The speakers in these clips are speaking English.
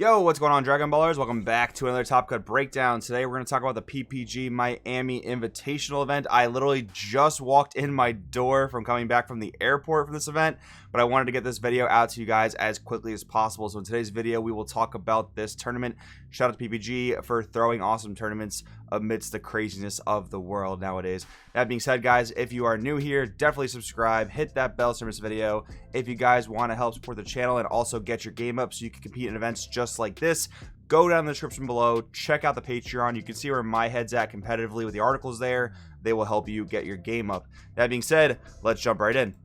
Yo, what's going on, Dragon Ballers? Welcome back to another Top Cut breakdown. Today we're going to talk about the PPG Miami Invitational event. I literally just walked in my door from coming back from the airport for this event, but I wanted to get this video out to you guys as quickly as possible. So in today's video, we will talk about this tournament. Shout out to PPG for throwing awesome tournaments amidst the craziness of the world nowadays. That being said, guys, if you are new here, definitely subscribe, hit that bell to miss a video. If you guys want to help support the channel and also get your game up so you can compete in events just like this, go down in the description below, check out the Patreon. You can see where my head's at competitively with the articles there. They will help you get your game up. That being said, let's jump right in.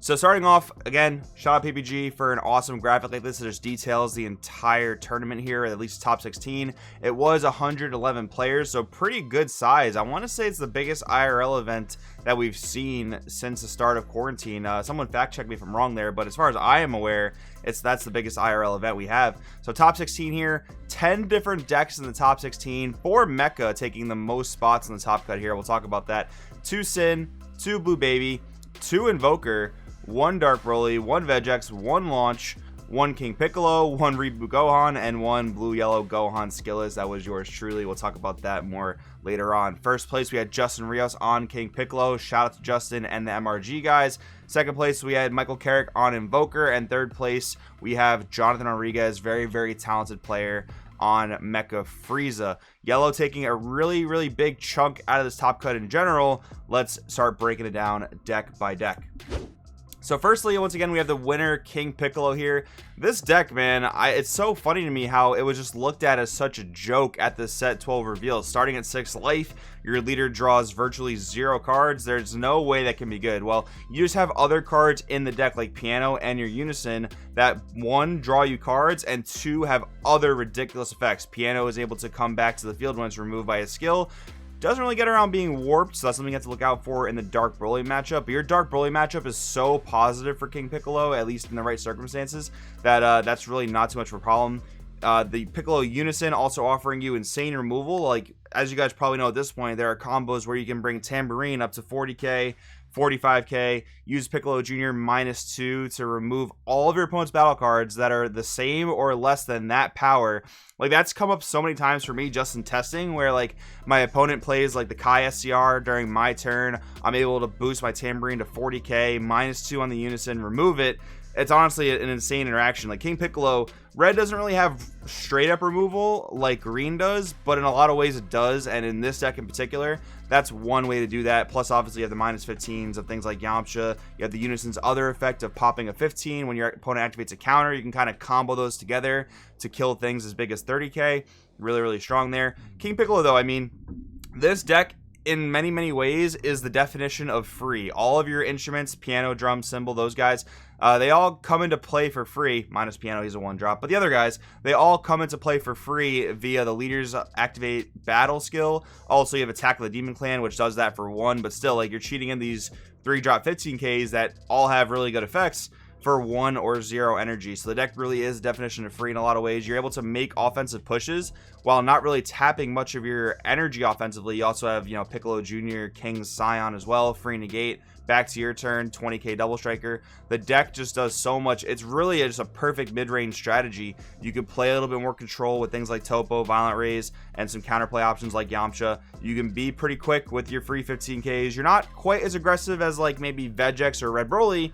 So starting off, again, shout out PPG for an awesome graphic like this. It just details the entire tournament here, at least top 16. It was 111 players, so pretty good size. I want to say it's the biggest IRL event that we've seen since the start of quarantine. Someone fact check me if I'm wrong there, but as far as I am aware, that's the biggest IRL event we have. So top 16 here, 10 different decks in the top 16, 4 Mecha taking the most spots in the top cut here. We'll talk about that. 2 Sin, 2 Blue Baby, 2 Invoker, 1 Dark Broly, 1 Vegex, 1 Launch, 1 King Piccolo, 1 Reboot Gohan, and 1 Blue-Yellow Gohan Skillet. That was yours truly. We'll talk about that more later on. First place, we had Justin Rios on King Piccolo. Shout out to Justin and the MRG guys. Second place, we had Michael Carrick on Invoker. And third place, we have Jonathan Rodriguez, very, very talented player on Mecha Frieza. Yellow taking a really big chunk out of this top cut in general. Let's start breaking it down deck by deck. So firstly, once again, we have the winner, King Piccolo here. This deck, man, it's so funny to me how it was just looked at as such a joke at the set 12 reveal. Starting at 6 life, your leader draws virtually 0 cards. There's no way that can be good. Well, you just have other cards in the deck like Piano and your Unison that 1, draw you cards, and 2, have other ridiculous effects. Piano is able to come back to the field when it's removed by a skill. Doesn't really get around being warped, so that's something you have to look out for in the Dark Broly matchup. But your Dark Broly matchup is so positive for King Piccolo, at least in the right circumstances, that that's really not too much of a problem. The Piccolo Unison also offering you insane removal. Like, as you guys probably know at this point, there are combos where you can bring Tambourine up to 40k, 45k, use Piccolo Jr. -2 to remove all of your opponent's battle cards that are the same or less than that power. Like, that's come up so many times for me just in testing, where like my opponent plays like the Kai SCR during my turn, I'm able to boost my Tambourine to 40k, -2 on the Unison, remove it. It's honestly an insane interaction. Like, King Piccolo, red doesn't really have straight up removal like green does, but in a lot of ways it does, and in this deck in particular, that's one way to do that. Plus, obviously, you have the -15s of things like Yamcha. You have the Unison's other effect of popping a 15 when your opponent activates a counter. You can kind of combo those together to kill things as big as 30k. Really strong there. King Piccolo, though, I mean, this deck in many ways is the definition of free. All of your instruments, piano, drum, cymbal, those guys, they all come into play for free, minus Piano, he's a 1-drop, but the other guys, they all come into play for free via the leader's activate battle skill. Also, you have Attack of the Demon Clan, which does that for 1, but still, like, you're cheating in these 3-drop 15ks that all have really good effects for 1 or 0 energy. So the deck really is definition of free in a lot of ways. You're able to make offensive pushes while not really tapping much of your energy offensively. You also have, you know, Piccolo Jr., King's Scion as well, free negate, back to your turn, 20k double striker. The deck just does so much. It's really just a perfect mid-range strategy. You can play a little bit more control with things like Topo, Violent Rays, and some counterplay options like Yamcha. You can be pretty quick with your free 15ks. You're not quite as aggressive as like maybe Vegex or Red Broly,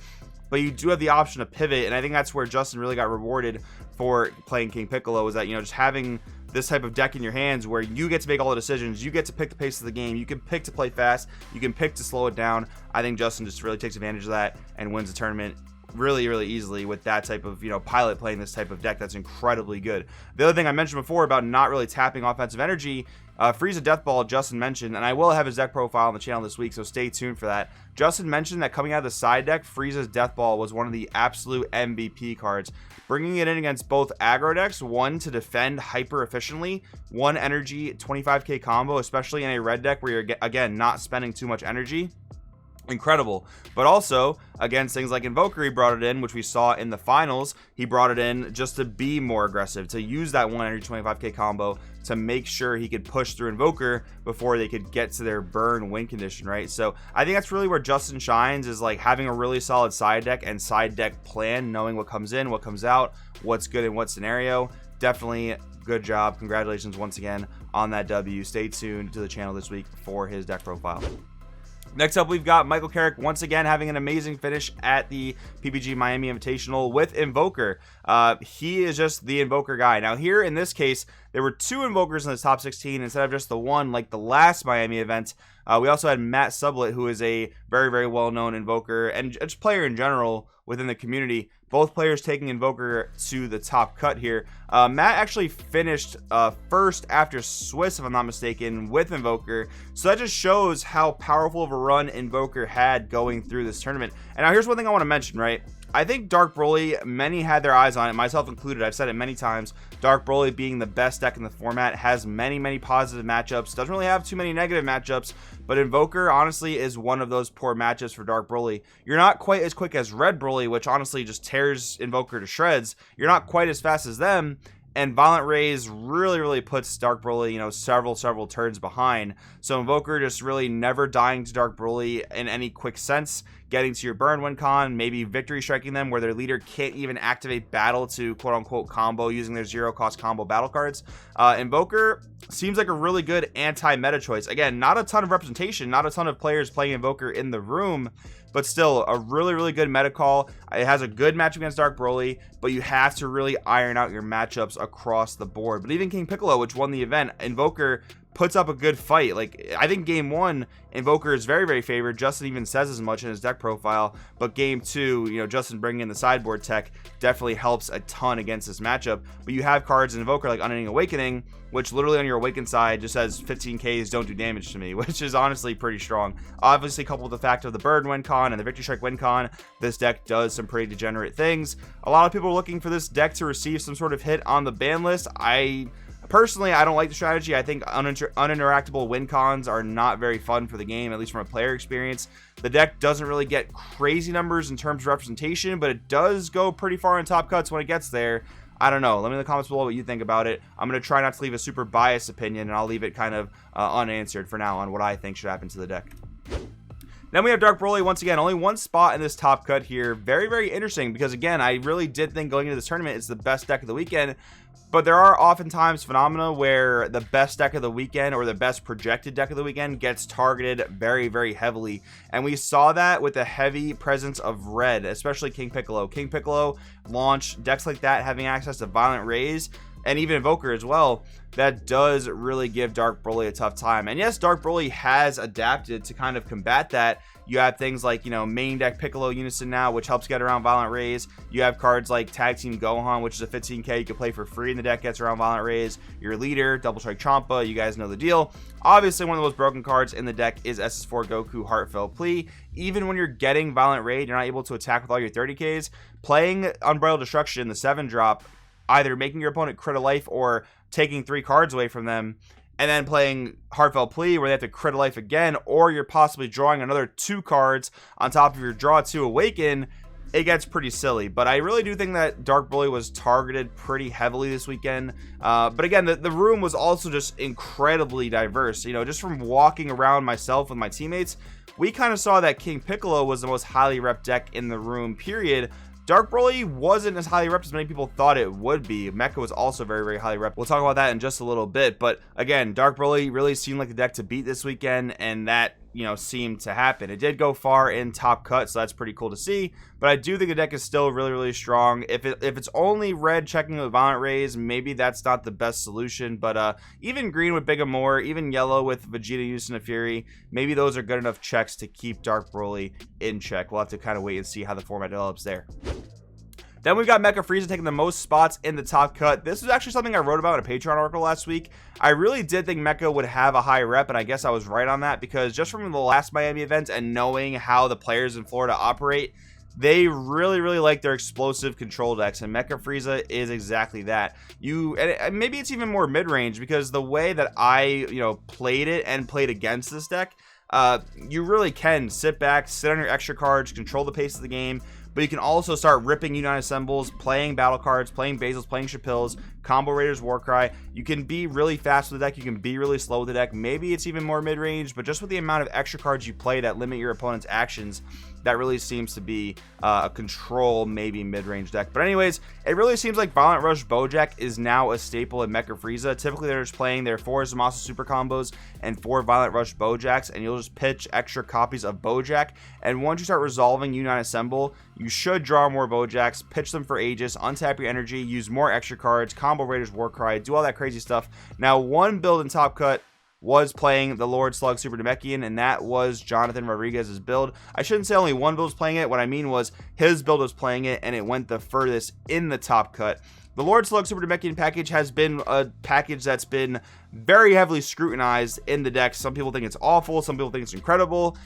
but you do have the option to pivot, and I think that's where Justin really got rewarded for playing King Piccolo, is that, you know, just having this type of deck in your hands where you get to make all the decisions, you get to pick the pace of the game, you can pick to play fast, you can pick to slow it down. I think Justin just really takes advantage of that and wins the tournament really easily with that type of, you know, pilot playing this type of deck that's incredibly good. The other thing I mentioned before about not really tapping offensive energy, Frieza Deathball, Justin mentioned, and I will have his deck profile on the channel this week, so stay tuned for that. Justin mentioned that coming out of the side deck, Frieza's Deathball was one of the absolute MVP cards, bringing it in against both aggro decks, 1 to defend hyper efficiently, 1 energy, 25k combo, especially in a red deck where you're, again, not spending too much energy. incredible. But also against things like Invoker, he brought it in, which we saw in the finals. He brought it in just to be more aggressive, to use that 125k combo to make sure he could push through Invoker before they could get to their burn win condition, right? So I think that's really where Justin shines, is like having a really solid side deck and side deck plan, knowing what comes in, what comes out, what's good in what scenario. Definitely good job. Congratulations once again on that W. Stay tuned to the channel this week for his deck profile. Next up, we've got Michael Carrick once again having an amazing finish at the PPG Miami Invitational with Invoker. He is just the Invoker guy. Now here in this case, there were 2 Invokers in the top 16 instead of just the one like the last Miami event. We also had Matt Sublet, who is a very, very well-known Invoker and just player in general within the community. Both players taking Invoker to the top cut here. Matt actually finished first after Swiss, if I'm not mistaken, with Invoker. So that just shows how powerful of a run Invoker had going through this tournament. And now here's one thing I want to mention, right? I think Dark Broly, many had their eyes on it, myself included. I've said it many times. Dark Broly being the best deck in the format, has many, many positive matchups. Doesn't really have too many negative matchups, but Invoker, honestly, is one of those poor matchups for Dark Broly. You're not quite as quick as Red Broly, which honestly just tears Invoker to shreds. You're not quite as fast as them. And Violent Rays really, really puts Dark Broly, you know, several turns behind. So Invoker just really never dying to Dark Broly in any quick sense, getting to your burn win con, maybe victory striking them where their leader can't even activate battle to quote-unquote combo using their zero-cost combo battle cards. Invoker seems like a really good anti-meta choice. Again, not a ton of representation, not a ton of players playing Invoker in the room, but still a really, really good meta call. It has a good matchup against Dark Broly, but you have to really iron out your matchups across the board. But even King Piccolo, which won the event, Invoker puts up a good fight. Like, I think game 1, Invoker is very, very favored. Justin even says as much in his deck profile. But game 2, you know, Justin bringing in the sideboard tech definitely helps a ton against this matchup. But you have cards in Invoker like Unending Awakening, which literally on your Awakened side just says 15Ks don't do damage to me, which is honestly pretty strong. Obviously, coupled with the fact of the Bird win con and the Victory Strike win con, this deck does some pretty degenerate things. A lot of people are looking for this deck to receive some sort of hit on the ban list. Personally, I don't like the strategy. I think uninteractable win cons are not very fun for the game, at least from a player experience. The deck doesn't really get crazy numbers in terms of representation, but it does go pretty far in top cuts when it gets there. I don't know. Let me know in the comments below what you think about it. I'm going to try not to leave a super biased opinion, and I'll leave it kind of unanswered for now on what I think should happen to the deck. Then we have Dark Broly once again, only one spot in this top cut here. Very, very interesting because, again, I really did think going into this tournament it's the best deck of the weekend. But there are oftentimes phenomena where the best deck of the weekend or the best projected deck of the weekend gets targeted very, very heavily. And we saw that with the heavy presence of red, especially King Piccolo. King Piccolo launched decks like that having access to Violent Rays and even Invoker as well. That does really give Dark Broly a tough time. And yes, Dark Broly has adapted to kind of combat that. You have things like, you know, main deck Piccolo Unison now, which helps get around Violent Rays. You have cards like Tag Team Gohan, which is a 15k you can play for free in the deck, gets around Violent Rays. Your leader, Double Strike Champa, you guys know the deal. Obviously, one of the most broken cards in the deck is SS4 Goku Heartfelt Plea. Even when you're getting Violent Raid, you're not able to attack with all your 30ks. Playing Unbridled Destruction, the 7-drop, either making your opponent crit a life or taking 3 cards away from them, and then playing Heartfelt Plea where they have to crit a life again, or you're possibly drawing another 2 cards on top of your draw 2 Awaken, it gets pretty silly. But I really do think that Dark Broly was targeted pretty heavily this weekend. But again, the room was also just incredibly diverse. You know, just from walking around myself with my teammates, we kind of saw that King Piccolo was the most highly rep deck in the room, period. Dark Broly wasn't as highly repped as many people thought it would be. Mecha was also very, very highly repped. We'll talk about that in just a little bit. But again, Dark Broly really seemed like the deck to beat this weekend, and that, you know, seemed to happen. It did go far in top cut, so that's pretty cool to see. But I do think the deck is still really, really strong. If it's only red checking with Violent Rays, maybe that's not the best solution. But even green with Big Amor, even yellow with Vegeta, Unison, and Fury, maybe those are good enough checks to keep Dark Broly in check. We'll have to kind of wait and see how the format develops there. Then we've got Mecha Frieza taking the most spots in the top cut. This was actually something I wrote about in a Patreon article last week. I really did think Mecha would have a high rep, and I guess I was right on that because just from the last Miami event and knowing how the players in Florida operate, they really, really like their explosive control decks, and Mecha Frieza is exactly that. And maybe it's even more mid-range because the way that I, played it and played against this deck, you really can sit back, sit on your extra cards, control the pace of the game, but you can also start ripping United Assembles, playing battle cards, playing Basils, playing Chapils, Combo Raiders, Warcry. You can be really fast with the deck, you can be really slow with the deck. Maybe it's even more mid-range, but just with the amount of extra cards you play that limit your opponent's actions, that really seems to be a control, maybe mid-range deck. But anyways, it really seems like Violent Rush Bojack is now a staple in Mecha Frieza. Typically, they're just playing their 4 Zamasu Super Combos and 4 Violent Rush Bojacks, and you'll just pitch extra copies of Bojack. And once you start resolving Unite Assemble, you should draw more Bojacks, pitch them for Aegis, untap your energy, use more extra cards, Combo Raiders, Warcry, do all that crazy stuff. Now, one build in Top Cut was playing the Lord Slug Super Namekian, and that was Jonathan Rodriguez's build. I shouldn't say only one build was playing it. What I mean was his build was playing it, and it went the furthest in the Top Cut. The Lord Slug Super Namekian package has been a package that's been very heavily scrutinized in the deck. Some people think it's awful. Some people think it's incredible.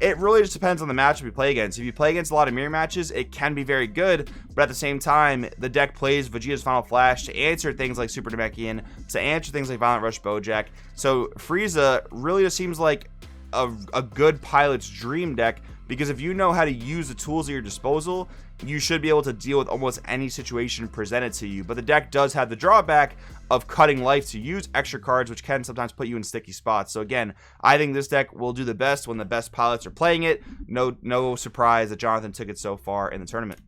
It really just depends on the matchup you play against. If you play against a lot of mirror matches, it can be very good, but at the same time, the deck plays Vegeta's Final Flash to answer things like Super Namekian, to answer things like Violent Rush Bojack. So Frieza really just seems like a good pilot's dream deck, because if you know how to use the tools at your disposal, you should be able to deal with almost any situation presented to you. But the deck does have the drawback of cutting life to use extra cards, which can sometimes put you in sticky spots. So again, I think this deck will do the best when the best pilots are playing it. No surprise that Jonathan took it so far in the tournament.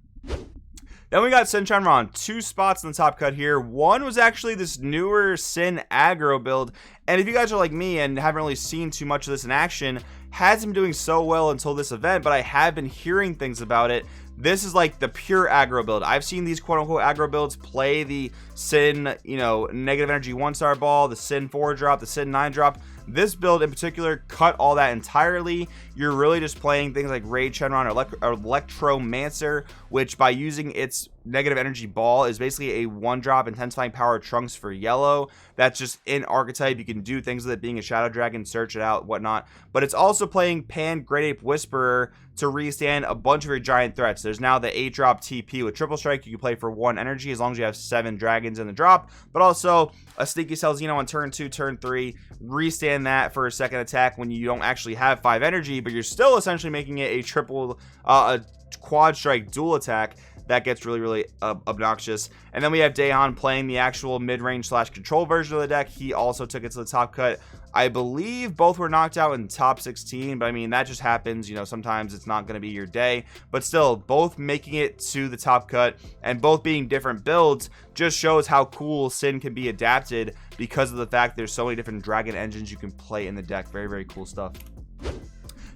Then we got Sin Shenron, 2 spots in the Top Cut here. One was actually this newer Sin aggro build, and if you guys are like me and haven't really seen too much of this in action, hasn't been doing so well until this event, but I have been hearing things about it. This is like the pure aggro build. I've seen these quote-unquote aggro builds play the Sin, negative energy 1-star ball, the Sin 4-drop, the Sin 9-drop. This build in particular cut all that entirely. You're really just playing things like Raid Shenron or Electromancer, which by using its negative energy ball is basically a 1-drop intensifying power Trunks for yellow. That's just in archetype. You can do things with it being a Shadow Dragon, search it out, whatnot. But it's also playing Pan Great Ape Whisperer to restand a bunch of your giant threats. There's now the 8-drop TP with Triple Strike. You can play for 1 energy as long as you have 7 dragons in the drop, but also a Sneaky Cell Xeno on turn 2, turn 3, restand that for a second attack when you don't actually have 5 energy, but you're still essentially making it a quad strike dual attack. That gets really obnoxious. And then we have Gohan playing the actual mid-range / control version of the deck. He also took it to the Top Cut. I believe both were knocked out in top 16, but I mean, that just happens. Sometimes it's not going to be your day, but still, both making it to the Top Cut and both being different builds just shows how cool Sin can be adapted because of the fact there's so many different dragon engines you can play in the deck. Very cool stuff.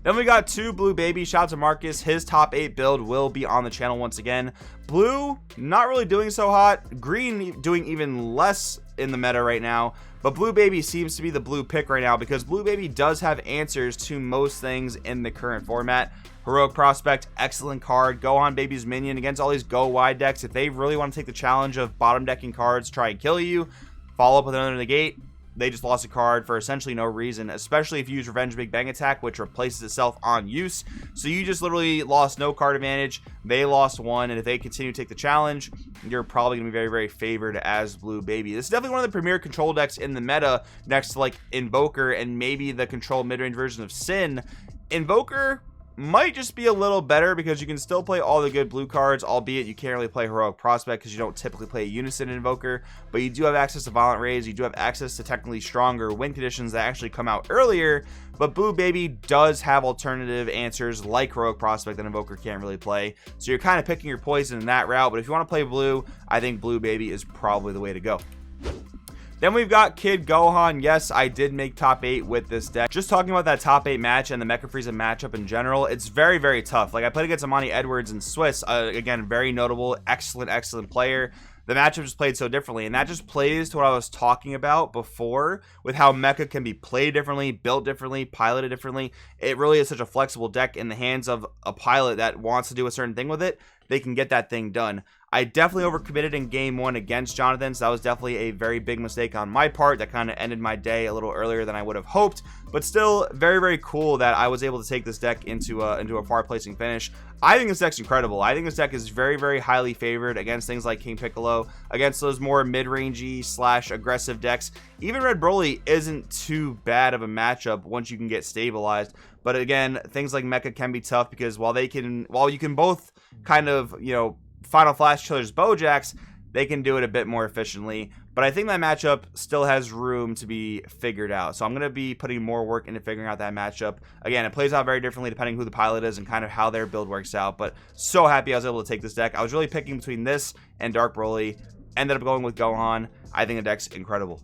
Then we got 2 Blue Baby. Shout out to Marcus. His top 8 build will be on the channel once again. Blue, not really doing so hot. Green doing even less in the meta right now. But Blue Baby seems to be the blue pick right now because Blue Baby does have answers to most things in the current format. Heroic Prospect, excellent card. Gohan Baby's minion against all these go wide decks. If they really want to take the challenge of bottom decking cards, try and kill you, follow up with another negate. They just lost a card for essentially no reason, especially if you use Revenge Big Bang Attack, which replaces itself on use. So you just literally lost no card advantage. They lost 1, and if they continue to take the challenge, you're probably going to be very favored as Blue Baby. This is definitely one of the premier control decks in the meta, next to like Invoker and maybe the control mid-range version of Sin. Invoker might just be a little better because you can still play all the good blue cards, albeit you can't really play Heroic Prospect because you don't typically play a Unison Invoker, but you do have access to Violent Rays, you do have access to technically stronger win conditions that actually come out earlier, but Blue Baby does have alternative answers like Heroic Prospect that Invoker can't really play, so you're kind of picking your poison in that route, but if you want to play blue, I think Blue Baby is probably the way to go. Then we've got Kid Gohan. Yes, I did make top 8 with this deck. Just talking about that top 8 match and the Mecha Frieza matchup in general, it's very tough. Like, I played against Amani Edwards and Swiss. Again, very notable, excellent player. The matchup just played so differently, and that just plays to what I was talking about before with how Mecha can be played differently, built differently, piloted differently. It really is such a flexible deck in the hands of a pilot that wants to do a certain thing with it. They can get that thing done. I definitely overcommitted in game 1 against Jonathan, so that was definitely a very big mistake on my part. That kind of ended my day a little earlier than I would have hoped, but still very cool that I was able to take this deck into a far placing finish. I think this deck's incredible. I think this deck is very highly favored against things like King Piccolo, against those more mid-rangey / aggressive decks. Even Red Broly isn't too bad of a matchup once you can get stabilized. But again, things like Mecha can be tough because while you can both kind of, you know, Final Flash Killer's Bojacks, they can do it a bit more efficiently. But I think that matchup still has room to be figured out. So I'm going to be putting more work into figuring out that matchup. Again, it plays out very differently depending who the pilot is and kind of how their build works out. But so happy I was able to take this deck. I was really picking between this and Dark Broly. Ended up going with Gohan. I think the deck's incredible.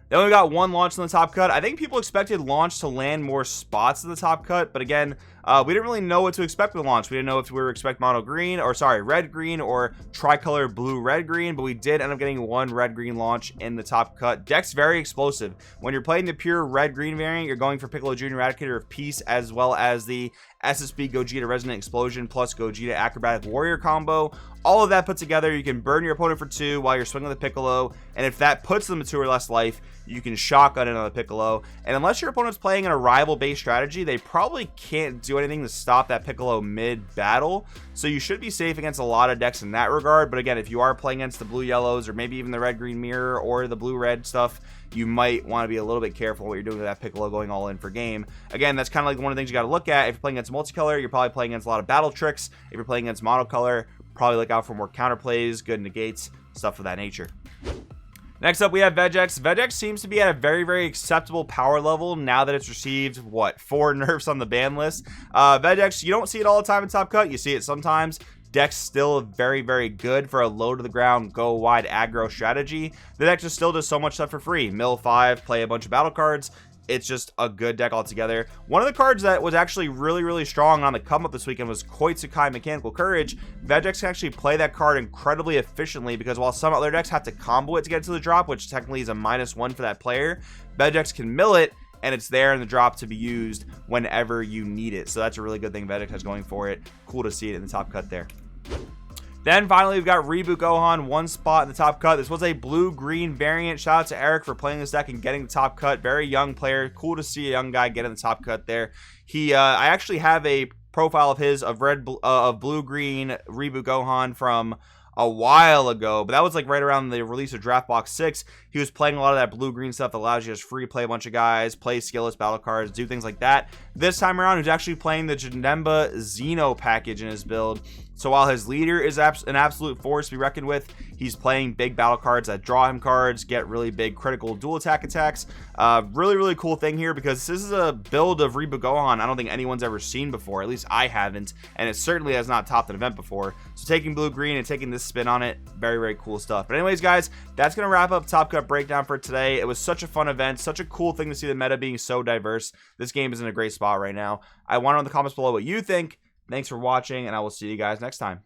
Then we got one launch in the top cut. I think people expected launch to land more spots in the top cut, but again, we didn't really know what to expect with launch. We didn't know if we were expect mono green, or sorry, red green, or tricolor blue red green, but we did end up getting one red green launch in the top cut. Deck's very explosive. When you're playing the pure red green variant, you're going for Piccolo Jr. Eradicator of Peace, as well as the SSB Gogeta Resonant Explosion plus Gogeta Acrobatic Warrior combo. All of that put together, you can burn your opponent for 2 while you're swinging the Piccolo, and if that puts them to 2 or less life, you can shotgun it on the Piccolo. And unless your opponent's playing an arrival-based strategy, they probably can't do anything to stop that Piccolo mid-battle. So you should be safe against a lot of decks in that regard. But again, if you are playing against the blue-yellows, or maybe even the red-green mirror, or the blue-red stuff, you might want to be a little bit careful what you're doing with that Piccolo going all in for game. Again, that's kind of like one of the things you got to look at. If you're playing against multicolor, you're probably playing against a lot of battle tricks. If you're playing against monocolor, probably look out for more counterplays, good negates, stuff of that nature. Next up, we have Vegex. Vegex seems to be at a very, very acceptable power level now that it's received, what, 4 nerfs on the ban list. Vegex, you don't see it all the time in top cut. You see it sometimes. Deck's still very, very good for a low to the ground, go wide aggro strategy. The deck just still does so much stuff for free. Mill 5, play a bunch of battle cards. It's just a good deck altogether. One of the cards that was actually really, really strong on the come up this weekend was Koitsukai Mechanical Courage. Vegex can actually play that card incredibly efficiently because while some other decks have to combo it to get to the drop, which technically is a -1 for that player, Vegex can mill it and it's there in the drop to be used whenever you need it. So that's a really good thing Vegex has going for it. Cool to see it in the top cut there. Then finally, we've got Reboot Gohan, 1 spot in the top cut. This was a blue-green variant. Shout out to Eric for playing this deck and getting the top cut. Very young player. Cool to see a young guy get in the top cut there. I actually have a profile of his of blue-green Reboot Gohan from a while ago, but that was like right around the release of Draft Box 6. He was playing a lot of that blue-green stuff that allows you to just free play a bunch of guys, play skillless battle cards, do things like that. This time around, he's actually playing the Janemba Xeno package in his build. So while his leader is an absolute force to be reckoned with, he's playing big battle cards that draw him cards, get really big critical dual attack attacks. Really, really cool thing here because this is a build of Reboot Gohan I don't think anyone's ever seen before. At least I haven't, and it certainly has not topped an event before. So taking blue-green and taking this spin on it, very, very cool stuff. But anyways, guys, that's going to wrap up Top Cut Breakdown for today. It was such a fun event, such a cool thing to see the meta being so diverse. This game is in a great spot right now. I want to know in the comments below what you think. Thanks for watching, and I will see you guys next time.